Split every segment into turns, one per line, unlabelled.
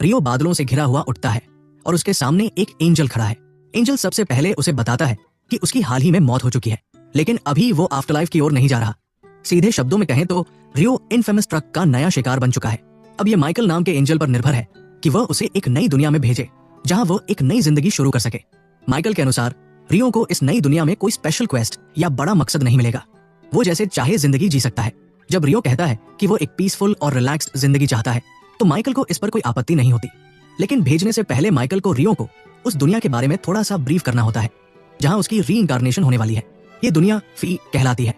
रियो बादलों से घिरा हुआ उठता है और उसके सामने एक एंजल खड़ा है। एंजल सबसे पहले उसे बताता है कि उसकी हाल ही में मौत हो चुकी है, लेकिन अभी वो आफ्टरलाइफ की ओर नहीं जा रहा। सीधे शब्दों में कहें तो रियो इनफेमस ट्रक का नया शिकार बन चुका है। अब ये माइकल नाम के एंजल पर निर्भर है कि वह उसे एक नई दुनिया में भेजे जहां वो एक नई जिंदगी शुरू कर सके। माइकल के अनुसार रियो को इस नई दुनिया में कोई स्पेशल क्वेस्ट या बड़ा मकसद नहीं मिलेगा। वो जैसे चाहे जिंदगी जी सकता है। जब रियो कहता है कि वो एक पीसफुल और रिलैक्स्ड जिंदगी चाहता है तो माइकल को इस पर कोई आपत्ति नहीं होती, लेकिन भेजने से पहले माइकल को रियो को उस दुनिया के बारे में थोड़ा सा ब्रीफ करना होता है जहां उसकी रीइंकार्नेशन होने वाली है। ये दुनिया फी कहलाती है,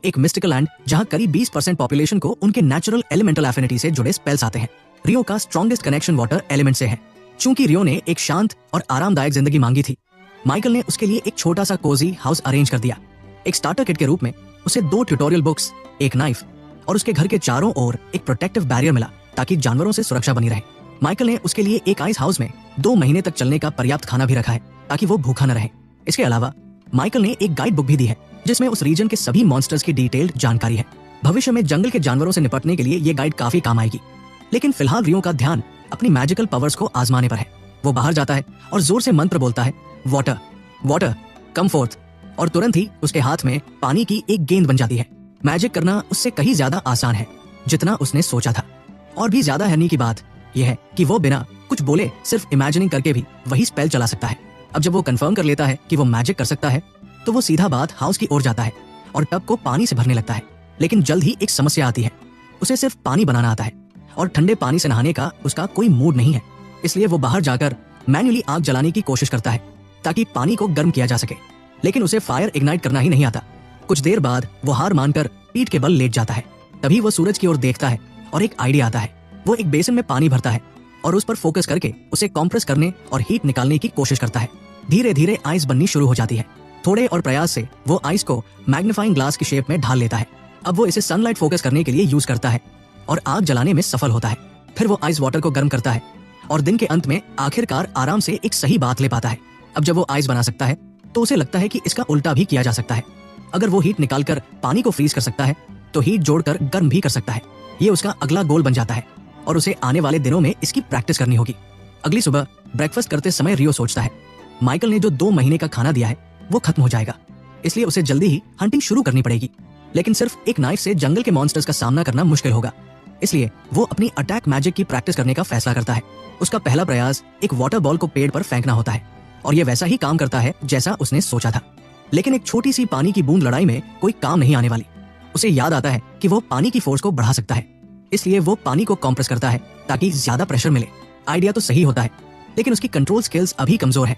एक मिस्टिकल लैंड जहां करीब 20% पॉपुलेशन को उनके नेचुरल एलिमेंटल एफिनिटी से जुड़े स्पेल्स आते हैं। रियो का स्ट्रॉन्गेस्ट कनेक्शन वाटर एलिमेंट से है। चूंकि रियो ने एक शांत और आरामदायक जिंदगी मांगी थी, माइकल ने उसके लिए एक छोटा सा कोजी हाउस अरेंज कर दिया। एक स्टार्टर किट के रूप में उसे 2 ट्यूटोरियल बुक्स, एक नाइफ और उसके घर के चारों ओर एक प्रोटेक्टिव बैरियर मिला ताकि जानवरों से सुरक्षा बनी रहे। माइकल ने उसके लिए एक आइस हाउस में 2 महीने तक चलने का पर्याप्त खाना भी रखा है ताकि वो भूखा न रहे। इसके अलावा माइकल ने एक गाइड बुक भी दी है जिसमें उस रीजन के सभी मॉन्स्टर्स की डिटेल्ड जानकारी है। भविष्य में जंगल के जानवरों से निपटने के लिए ये गाइड काफी काम आएगी। लेकिन फिलहाल रियो का ध्यान अपनी मैजिकल पावर्स को आजमाने पर है। वो बाहर जाता है और जोर से मंत्र बोलता है, वाटर वाटर कम फोर्थ, और तुरंत ही उसके हाथ में पानी की एक गेंद बन जाती है। मैजिक करना उससे कहीं ज्यादा आसान है जितना उसने सोचा था। और भी ज्यादा हैरानी की बात यह है कि वो बिना कुछ बोले सिर्फ इमेजिनिंग करके भी वही स्पेल चला सकता है। अब जब वो कंफर्म कर लेता है कि वो मैजिक कर सकता है तो वो सीधा बात हाउस की ओर जाता है और टब को पानी से भरने लगता है। लेकिन जल्द ही एक समस्या आती है। उसे सिर्फ पानी बनाना आता है और ठंडे पानी से नहाने का उसका कोई मूड नहीं है। इसलिए वो बाहर जाकर मैन्युअली आग जलाने की कोशिश करता है ताकि पानी को गर्म किया जा सके, लेकिन उसे फायर इग्नाइट करना ही नहीं आता। कुछ देर बाद वो हार मानकर पीठ के बल लेट जाता है। तभी वो सूरज की ओर देखता है और एक आइडिया आता है। वो एक बेसिन में पानी भरता है और उस पर फोकस करके उसे कॉम्प्रेस करने और हीट निकालने की कोशिश करता है। धीरे धीरे आइस बननी शुरू हो जाती है। थोड़े और प्रयास से वो आइस को मैग्नीफाइंग ग्लास की शेप में ढाल लेता है। अब वो इसे सनलाइट फोकस करने के लिए यूज करता है और आग जलाने में सफल होता है। फिर वो आइस वाटर को गर्म करता है और दिन के अंत में आखिरकार आराम से एक सही बात ले पाता है। अब जब वो आइस बना सकता है तो उसे लगता है कि इसका उल्टा भी किया जा सकता है। अगर वो हीट निकालकर पानी को फ्रीज कर सकता है तो हीट जोड़कर गर्म भी कर सकता है। ये उसका अगला गोल बन जाता है और उसे आने वाले दिनों में इसकी प्रैक्टिस करनी होगी। अगली सुबह ब्रेकफास्ट करते समय रियो सोचता है, माइकल ने जो 2 महीने का खाना दिया है वो खत्म हो जाएगा, इसलिए उसे जल्दी ही हंटिंग शुरू करनी पड़ेगी। लेकिन सिर्फ एक नाइफ से जंगल के मॉन्स्टर्स का सामना करना मुश्किल होगा, इसलिए वो अपनी अटैक मैजिक की प्रैक्टिस करने का फैसला करता है। उसका पहला प्रयास एक वाटर बॉल को पेड़ पर फेंकना होता है और ये वैसा ही काम करता है जैसा उसने सोचा था। लेकिन एक छोटी सी पानी की बूंद लड़ाई में कोई काम नहीं आने वाली। उसे याद आता है कि वो पानी की फोर्स को बढ़ा सकता है, इसलिए वो पानी को कॉम्प्रेस करता है ताकि ज्यादा प्रेशर मिले। आइडिया तो सही होता है, लेकिन उसकी कंट्रोल स्किल्स अभी कमजोर है।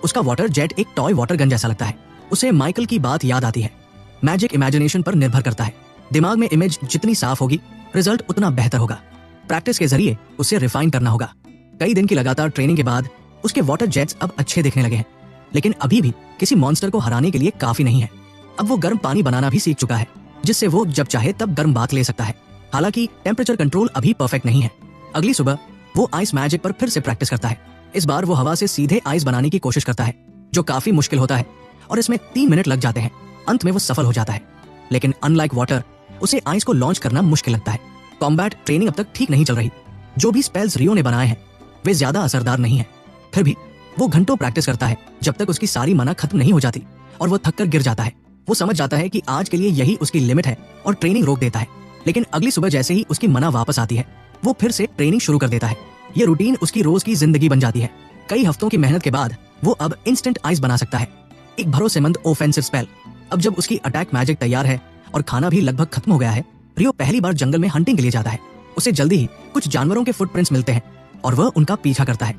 उसका वाटर जेट एक टॉय वाटर गन जैसा लगता है। उसे माइकल की बात याद आती है। मैजिक इमेजिनेशन पर निर्भर करता है। दिमाग में इमेज जितनी साफ होगी रिजल्ट उतना बेहतर होगा। प्रैक्टिस के जरिए उसे रिफाइन करना होगा। कई दिन की लगातार ट्रेनिंग के बाद उसके वाटर जेट्स अब अच्छे दिखने लगे हैं, लेकिन अभी भी किसी मॉन्स्टर को हराने के लिए काफी नहीं है। अब वो गर्म पानी बनाना भी सीख चुका है, जिससे वो जब चाहे तब गर्म बात ले सकता है। हालांकि टेम्परेचर कंट्रोल अभी परफेक्ट नहीं है। अगली सुबह वो आइस मैजिक पर फिर से प्रैक्टिस करता है। इस बार वो हवा से सीधे आइस बनाने की कोशिश करता है, जो काफी मुश्किल होता है और इसमें 3 मिनट लग जाते हैं। अंत में वो सफल हो जाता है, लेकिन अनलाइक वाटर उसे आइस को लॉन्च करना मुश्किल लगता है। कॉम्बैट ट्रेनिंग अब तक ठीक नहीं चल रही। जो भी स्पेल्स रियो ने बनाए हैं वे ज्यादा असरदार नहीं है। फिर भी वो घंटों प्रैक्टिस करता है जब तक उसकी सारी मना खत्म नहीं हो जाती और वो थक कर गिर जाता है। वो समझ जाता है कि आज के लिए यही उसकी लिमिट है और ट्रेनिंग रोक देता है। लेकिन अगली सुबह जैसे ही उसकी मना वापस आती है वो फिर से ट्रेनिंग शुरू कर देता है। ये रूटीन उसकी रोज की जिंदगी बन जाती है। कई हफ्तों की मेहनत के बाद वो अब इंस्टेंट आइस बना सकता है, एक भरोसेमंद ऑफेंसिव स्पेल। अब जब उसकी अटैक मैजिक तैयार है और खाना भी लगभग खत्म हो गया है, रियो पहली बार जंगल में हंटिंग के लिए जाता है। उसे जल्दी ही कुछ जानवरों के फुटप्रिंट्स मिलते हैं और वह उनका पीछा करता है,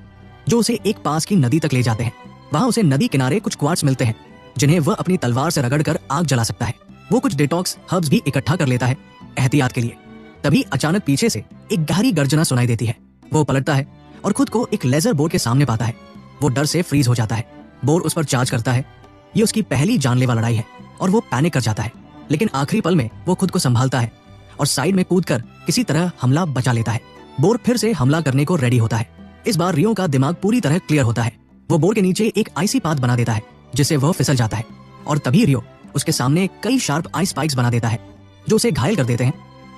जो उसे एक पास की नदी तक ले जाते हैं। वहाँ उसे नदी किनारे कुछ क्वार्ट्स मिलते हैं जिन्हें वह अपनी तलवार से रगड़कर आग जला सकता है। वो कुछ डिटॉक्स हर्ब्स भी इकट्ठा कर लेता है एहतियात के लिए। तभी अचानक पीछे से एक गहरी गर्जना सुनाई देती है। वो पलटता है और खुद को एक लेजर बोर के सामने पाता है। वो डर से फ्रीज हो जाता है। बोर उस पर चार्ज करता है। ये उसकी पहली जानलेवा लड़ाई है और वो पैनिक कर जाता है। लेकिन आखिरी पल में वो खुद को संभालता है और साइड में कूदकर किसी तरह हमला बचा लेता है। बोर फिर से हमला करने को रेडी होता है। इस बार रियो का दिमाग पूरी तरह क्लियर होता है। वो बोर के नीचे एक आइसी पाथ बना देता है जिससे वह फिसल जाता है और तभी रियो उसके सामने कई शार्प आइस स्पाइक्स बना देता है जो उसे घायल कर देते हैं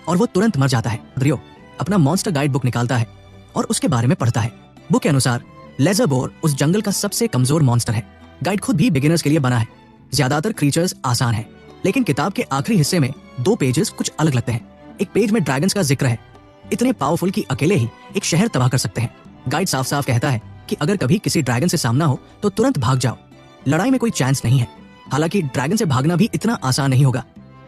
और वो तुरंत मर जाता है। रियो अपना मॉन्स्टर गाइड बुक निकालता है और उसके बारे में पढ़ता है। बुक के अनुसार लेजर बोर उस जंगल का सबसे कमजोर मॉन्स्टर है। गाइड खुद भी बिगिनर्स के लिए बना है। ज्यादातर क्रीचर्स आसान है, लेकिन किताब के आखिरी हिस्से में 2 पेजेस कुछ अलग लगते हैं। एक पेज में ड्रैगन्स का जिक्र है, इतने पावरफुल कि अकेले ही एक शहर तबाह कर सकते हैं। गाइड साफ साफ कहता है कि अगर कभी किसी ड्रैगन से सामना हो तो तुरंत भाग जाओ, लड़ाई में कोई चांस नहीं है। हालांकि ड्रैगन से भागना भी इतना आसान नहीं होगा,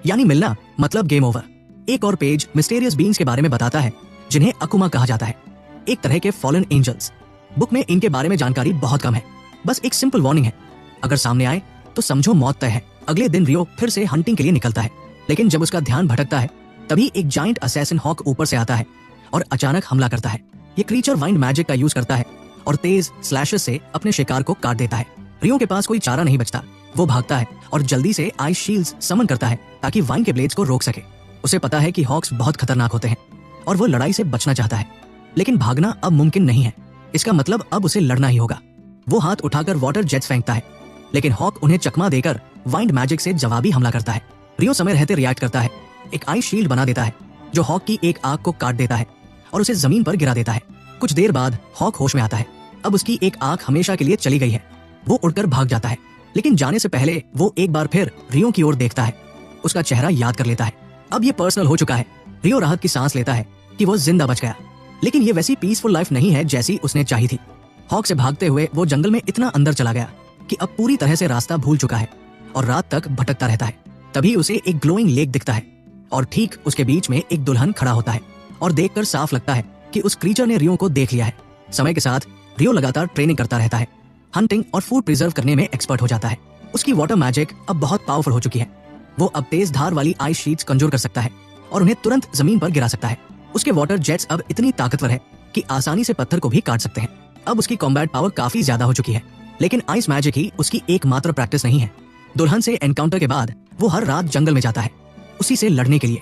यानी मिलना मतलब गेम ओवर। एक और पेज मिस्टीरियस बीइंग्स के बारे में बताता है जिन्हें अकुमा कहा जाता है, एक तरह के फॉलन एंजल्स। बुक में इनके बारे में जानकारी बहुत कम है, बस एक सिंपल वार्निंग है, अगर सामने आए तो समझो मौत तय है। अगले दिन रियो फिर से हंटिंग के लिए निकलता है, लेकिन जब उसका ध्यान भटकता है तभी एक जायंट असैसिन हॉक ऊपर से आता है और अचानक हमला करता है। ये क्रीचर वाइंड मैजिक का यूज करता है और तेज स्लैशेस से अपने शिकार को काट देता है। रियो के पास कोई चारा नहीं बचता, वो भागता है और जल्दी से आइस शील्ड्स समन करता है ताकि वाइंड के ब्लेड्स को रोक सके। उसे पता है कि हॉक्स बहुत खतरनाक होते हैं और वो लड़ाई से बचना चाहता है, लेकिन भागना अब मुमकिन नहीं है। इसका मतलब अब उसे लड़ना ही होगा। वो हाथ उठाकर वाटर जेट्स फेंकता है, लेकिन हॉक उन्हें चकमा देकर वाइंड मैजिक से जवाबी हमला करता है। रियो समय रहते रिएक्ट करता है, एक आइस शील्ड बना देता है जो हॉक की एक आंख को काट देता है और उसे जमीन पर गिरा देता है। कुछ देर बाद हॉक होश में आता है, अब उसकी एक आंख हमेशा के लिए चली गई है। वो उड़कर भाग जाता है, लेकिन जाने से पहले वो एक बार फिर रियो की ओर देखता है, उसका चेहरा याद कर लेता है। अब ये पर्सनल हो चुका है। रियो राहत की सांस लेता है कि वो जिंदा बच गया, लेकिन ये वैसी पीसफुल लाइफ नहीं है जैसी उसने चाही थी। हॉक से भागते हुए वो जंगल में इतना अंदर चला गया कि अब पूरी तरह से रास्ता भूल चुका है और रात तक भटकता रहता है। तभी उसे एक ग्लोइंग लेक दिखता है और ठीक उसके बीच में एक दुल्हन खड़ा होता है और देखकर साफ लगता है कि उस क्रीचर ने रियो को देख लिया है। समय के साथ रियो लगातार ट्रेनिंग करता रहता है, हंटिंग और फूड प्रिजर्व करने में एक्सपर्ट हो जाता है। उसकी वाटर मैजिक अब बहुत पावरफुल हो चुकी है। वो अब तेज धार वाली आइस शीट्स कंजूर कर सकता है और उन्हें तुरंत जमीन पर गिरा सकता है। उसके वाटर जेट्स अब इतनी ताकतवर है कि आसानी से पत्थर को भी काट सकते हैं। अब उसकी कॉम्बैट पावर काफी ज्यादा हो चुकी है, लेकिन आइस मैजिक ही उसकी एकमात्र प्रैक्टिस नहीं है। दुल्हन से एनकाउंटर के बाद वो हर रात जंगल में जाता है उसी से लड़ने के लिए।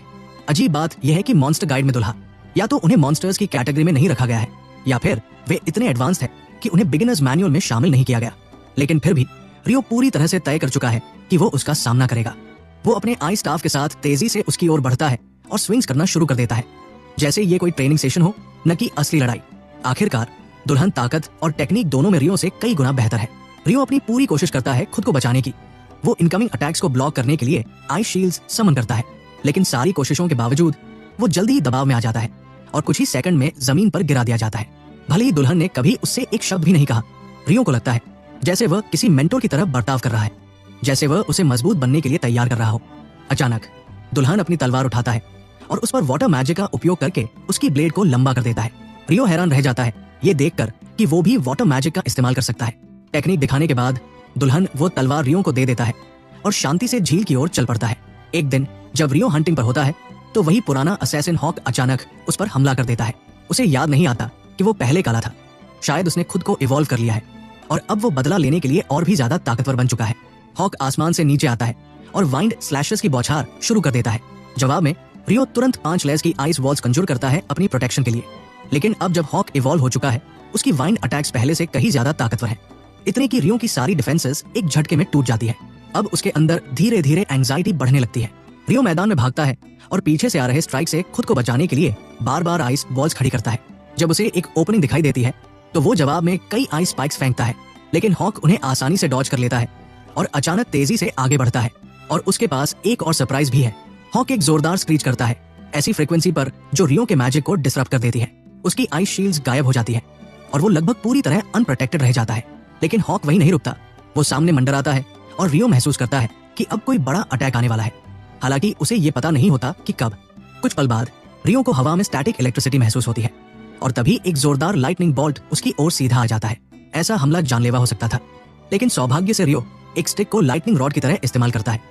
अजीब बात यह है कि मॉन्स्टर गाइड में दुल्हा या तो उन्हें मॉन्स्टर्स की कैटेगरी में नहीं रखा गया है या फिर वे इतने एडवांस्ड है कि उन्हें बिगिनर्स मैनुअल में शामिल नहीं किया गया। लेकिन फिर भी रियो पूरी तरह से तय कर चुका है कि वो उसका सामना करेगा। वो अपने आइस स्टाफ के साथ तेजी से उसकी ओर बढ़ता है और स्विंग्स करना शुरू कर देता है, जैसे ये कोई ट्रेनिंग सेशन हो, न कि असली लड़ाई। आखिरकार दुल्हन ताकत और टेक्निक दोनों में रियो से कई गुना बेहतर है। रियो अपनी पूरी कोशिश करता है खुद को बचाने की। वो इनकमिंग अटैक्स को ब्लॉक करने के लिए आइस शील्ड्स समन करता है, लेकिन सारी कोशिशों के बावजूद वो जल्दी ही दबाव में आ जाता है और कुछ ही सेकंड में जमीन पर गिरा दिया जाता है। भले ही दुल्हन ने कभी उससे एक शब्द भी नहीं कहा, रियो को लगता है जैसे वह किसी मेंटोर की तरह बर्ताव कर रहा है, जैसे वह उसे मजबूत बनने के लिए तैयार कर रहा हो। अचानक दुल्हन अपनी तलवार उठाता है और उस पर वाटर मैजिक का उपयोग करके उसकी ब्लेड को लंबा कर देता है। रियो हैरान रह जाता है ये देखकर कि वो भी वाटर मैजिक का इस्तेमाल कर सकता है। टेक्निक दिखाने के बाद दुल्हन वो तलवार रियो को दे देता है और शांति से झील की ओर चल पड़ता है। एक दिन जब रियो हंटिंग पर होता है तो वही पुराना असैसिन हॉक अचानक उस पर हमला कर देता है। उसे याद नहीं आता कि वो पहले काला था, शायद उसने खुद को इवॉल्व कर लिया है और अब वो बदला लेने के लिए और भी ज्यादा ताकतवर बन चुका है। हॉक आसमान से नीचे आता है और वाइंड स्लैशेस की बौछार शुरू कर देता है। जवाब में रियो तुरंत 5 लेयर्स की आइस वॉल्स कंजूर करता है अपनी प्रोटेक्शन के लिए। लेकिन अब जब हॉक इवॉल्व हो चुका है उसकी वाइंड अटैक्स पहले से कहीं ज्यादा ताकतवर है, इतने की रियो की सारी डिफेंसेस एक झटके में टूट जाती है। अब उसके अंदर धीरे धीरे एंजाइटी बढ़ने लगती है। रियो मैदान में भागता है और पीछे से आ रहे स्ट्राइक से खुद को बचाने के लिए बार बार आइस वॉल्स खड़ी करता है। जब उसे एक ओपनिंग दिखाई देती है तो वो जवाब में कई आइस स्पाइक्स फेंकता है, लेकिन हॉक उन्हें आसानी से डॉज कर लेता है और अचानक तेजी से आगे बढ़ता है। और उसके पास एक और सरप्राइज भी है। हॉक एक जोरदार स्क्रीच करता है, ऐसी फ्रीक्वेंसी पर जो रियो के मैजिक को डिसरप्ट कर देती है। उसकी आइस शील्ड्स गायब हो जाती है और वो लगभग पूरी तरह अनप्रोटेक्टेड रह जाता है। लेकिन हॉक वहीं नहीं रुकता, वो सामने मंडराता है और रियो महसूस करता है कि अब कोई बड़ा अटैक आने वाला है। हालांकि उसे ये पता नहीं होता कि कब। कुछ पल बाद रियो को हवा में स्टैटिक इलेक्ट्रिसिटी महसूस होती है और तभी एक जोरदार लाइटनिंग बोल्ट उसकी ओर सीधा आ जाता है। ऐसा हमला जानलेवा हो सकता था, लेकिन सौभाग्य से रियो एक स्टिक को लाइटनिंग रॉड की तरह इस्तेमाल करता है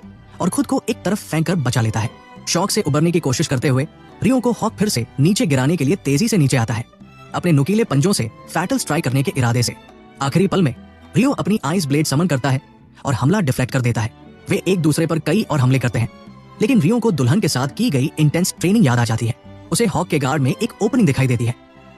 और खुद को एक तरफ फेंक कर बचा लेता है। शॉक से उबरने की कोशिश करते हुए रियो को हॉक फिर से नीचे गिराने के लिए तेजी से नीचे आता है, अपने नुकीले पंजों से फैटल स्ट्राइक करने के इरादे से। आखिरी पल में रियो अपनी आइस ब्लेड समन करता है और हमला डिफ्लेक्ट कर देता है। वे एक दूसरे पर कई और हमले करते हैं, लेकिन रियो को दुल्हन के साथ की गई इंटेंस ट्रेनिंग याद आ जाती है। उसे हॉक के गार्ड में एक ओपनिंग दिखाई देती है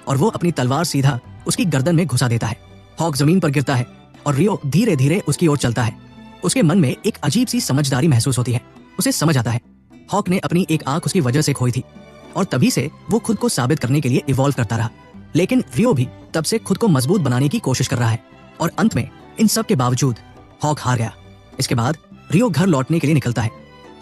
और वो अपनी तलवार सीधा उसकी गर्दन में घुसा देता है। हॉक जमीन पर गिरता है और रियो धीरे धीरे उसकी ओर चलता है। उसके मन में एक अजीब सी समझदारी महसूस होती है। उसे समझ आता है हॉक ने अपनी एक आंख उसकी वजह से खोई थी और तभी से वो खुद को साबित करने के लिए इवॉल्व करता रहा। लेकिन रियो भी तब से खुद को मजबूत बनाने की कोशिश कर रहा है और अंत में इन सब के बावजूद हॉक हार गया। इसके बाद रियो घर लौटने के लिए निकलता है,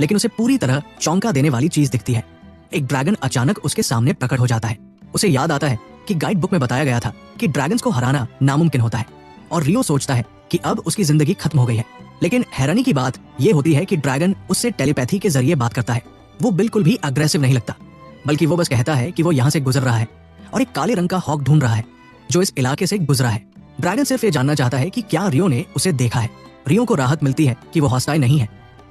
लेकिन उसे पूरी तरह चौंका देने वाली चीज दिखती है। एक ड्रैगन अचानक उसके सामने प्रकट हो जाता है। उसे याद आता है कि गाइड बुक में बताया गया था कि ड्रैगन्स को हराना नामुमकिन होता है और रियो सोचता है कि अब उसकी जिंदगी खत्म हो गई है। लेकिन हैरानी की बात यह होती है कि ड्रैगन उससे टेलीपैथी के जरिए बात करता है। वो बिल्कुल भी अग्रेसिव नहीं लगता, बल्कि वो बस कहता है कि वो यहाँ से गुजर रहा है और एक काले रंग का हॉक ढूंढ रहा है जो इस इलाके से गुजरा है। ड्रैगन सिर्फ ये जानना चाहता है कि क्या रियो ने उसे देखा है। रियो को राहत मिलती है कि वो हॉस्टाइल नहीं है,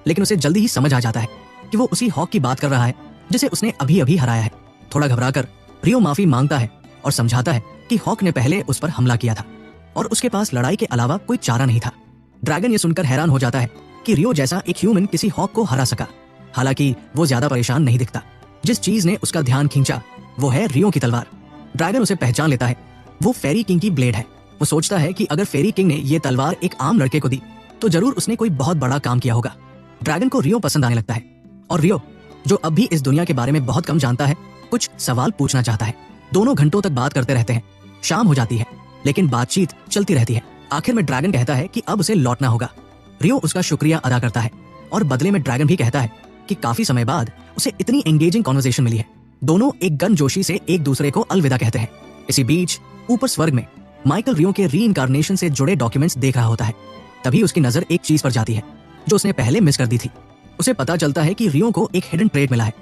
लेकिन उसे जल्दी ही समझ आ जाता है कि वो उसी हॉक की बात कर रहा है जिसे उसने अभी अभी हराया है। थोड़ा घबराकर रियो माफी मांगता है और समझाता है कि हॉक ने पहले उस पर हमला किया था और उसके पास लड़ाई के अलावा कोई चारा नहीं था। ड्रैगन ये सुनकर हैरान हो जाता है कि रियो जैसा एक ह्यूमन किसी हॉक को हरा सका। हालांकि वो ज्यादा परेशान नहीं दिखता। जिस चीज ने उसका ध्यान खींचा वो है रियो की तलवार। ड्रैगन उसे पहचान लेता है। वो फेरी किंग की ब्लेड है। वो सोचता है कि अगर फेरी किंग ने ये तलवार एक आम लड़के को दी तो जरूर उसने कोई बहुत बड़ा काम किया होगा। ड्रैगन को रियो पसंद आने लगता है और रियो, जो अब भी इस दुनिया के बारे में बहुत कम जानता है, कुछ सवाल पूछना चाहता है। दोनों घंटों तक बात करते रहते हैं। शाम हो जाती है, लेकिन बातचीत चलती रहती है। आखिर में ड्रैगन कहता है कि अब उसे लौटना होगा। रियो उसका शुक्रिया अदा करता है और बदले में ड्रैगन भी कहता है कि काफी समय बाद उसे इतनी एंगेजिंग कॉन्वर्सेशन मिली है। दोनों एक गर्मजोशी से एक दूसरे को अलविदा कहते हैं। इसी बीच ऊपर स्वर्ग में माइकल रियो के रीइंकार्नेशन से जुड़े डॉक्यूमेंट्स देख रहा होता है। तभी उसकी नजर एक चीज पर जाती है जो उसने पहले मिस कर दी थी। उसे पता चलता है कि रियो को एक हिडन ट्रेट मिला है,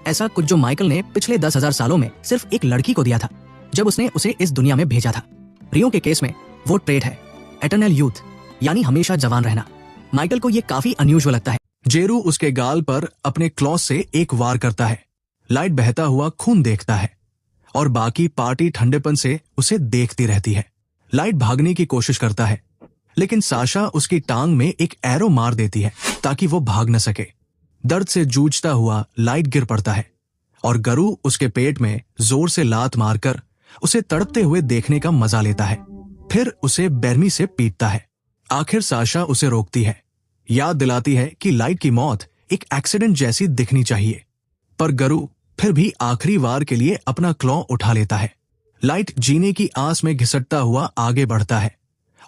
ऐसा कुछ जो माइकल ने पिछले 10,000 सालों में सिर्फ एक लड़की को दिया था जब उसने उसे इस दुनिया में भेजा था। रियो के केस में वो ट्रेट है एटर्नल यूथ, यानी हमेशा जवान रहना। माइकल को ये काफी अनयूजुअल लगता है।
जेरू उसके गाल पर अपने क्लॉस से एक वार करता है। लाइट बहता हुआ खून देखता है और बाकी पार्टी ठंडेपन से उसे देखती रहती है। लाइट भागने की कोशिश करता है, लेकिन साशा उसकी टांग में एक एरो मार देती है ताकि वो भाग न सके। दर्द से जूझता हुआ लाइट गिर पड़ता है और गरु उसके पेट में जोर से लात मारकर उसे तड़पते हुए देखने का मजा लेता है। फिर उसे बेरमी से पीटता है। आखिर साशा उसे रोकती है, याद दिलाती है कि लाइट की मौत एक एक्सीडेंट जैसी दिखनी चाहिए। पर गरु फिर भी आखिरी वार के लिए अपना क्लॉ उठा लेता है। लाइट जीने की आस में घिसटता हुआ आगे बढ़ता है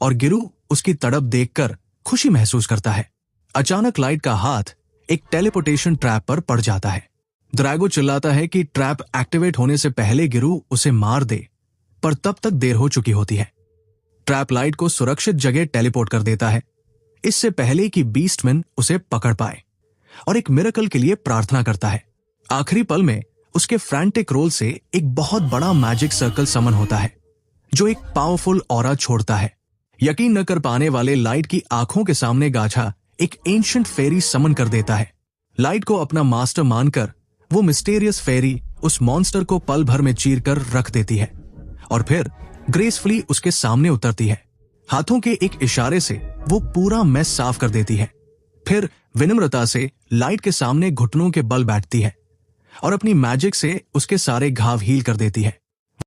और गिरु उसकी तड़प देखकर खुशी महसूस करता है। अचानक लाइट का हाथ एक टेलीपोर्टेशन ट्रैप पर पड़ जाता है। ड्रैगो चिल्लाता है कि ट्रैप एक्टिवेट होने से पहले गिरु उसे मार दे, पर तब तक देर हो चुकी होती है। ट्रैप लाइट को सुरक्षित जगह टेलीपोर्ट कर देता है, इससे पहले कि बीस्टमैन उसे पकड़ पाए, और एक मिरेकल के लिए प्रार्थना करता है। आखिरी पल में उसके फ्रैंटिक रोल से एक बहुत बड़ा मैजिक सर्कल समन होता है जो एक पावरफुल ऑरा छोड़ता है। यकीन न कर पाने वाले लाइट की आंखों के सामने गाछा एक एंशिएंट फेरी समन कर देता है। लाइट को अपना मास्टर मानकर वो मिस्टीरियस फेरी उस मॉन्स्टर को पल भर में चीरकर रख देती है और फिर ग्रेसफुली उसके सामने उतरती है। हाथों के एक इशारे से वो पूरा मेस साफ कर देती है। फिर विनम्रता से लाइट के सामने घुटनों के बल बैठती है और अपनी मैजिक से उसके सारे घाव हील कर देती है।